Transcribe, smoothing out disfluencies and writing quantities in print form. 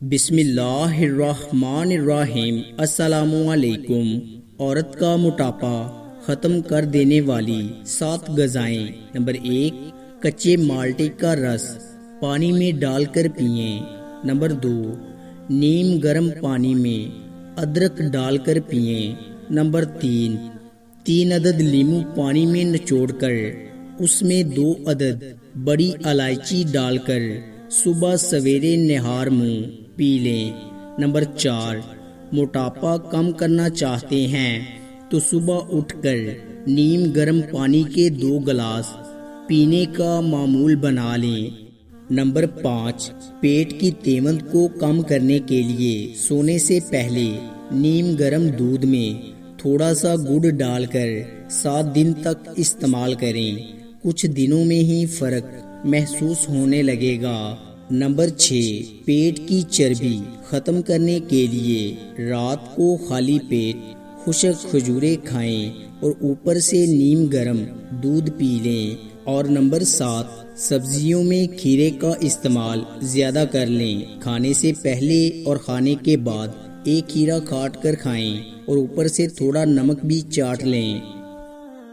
بسم اللہ الرحمن الرحیم۔ السلام علیکم۔ عورت کا موٹاپا ختم کر دینے والی 7 غذائیں۔ نمبر 1، کچے مالٹے کا رس پانی میں ڈال کر پئیں۔ نمبر 2، نیم گرم پانی میں ادرک ڈال کر پئیں۔ نمبر 3 عدد لیمو پانی میں نچوڑ کر اس میں 2 عدد بڑی الائچی ڈال کر صبح سویرے نہار منہ پی لیں۔ نمبر 4، موٹاپا کم کرنا چاہتے ہیں تو صبح اٹھ کر نیم گرم پانی کے 2 گلاس پینے کا معمول بنا لیں۔ نمبر 5، پیٹ کی تیمند کو کم کرنے کے لیے سونے سے پہلے نیم گرم دودھ میں تھوڑا سا گڑ ڈال کر 7 دن تک استعمال کریں۔ کچھ دنوں میں ہی فرق محسوس ہونے لگے گا۔ نمبر 6، پیٹ کی چربی ختم کرنے کے لیے رات کو خالی پیٹ خشک کھجوریں کھائیں اور اوپر سے نیم گرم دودھ پی لیں۔ اور نمبر 7، سبزیوں میں کھیرے کا استعمال زیادہ کر لیں۔ کھانے سے پہلے اور کھانے کے بعد ایک کھیرا کاٹ کر کھائیں اور اوپر سے تھوڑا نمک بھی چاٹ لیں۔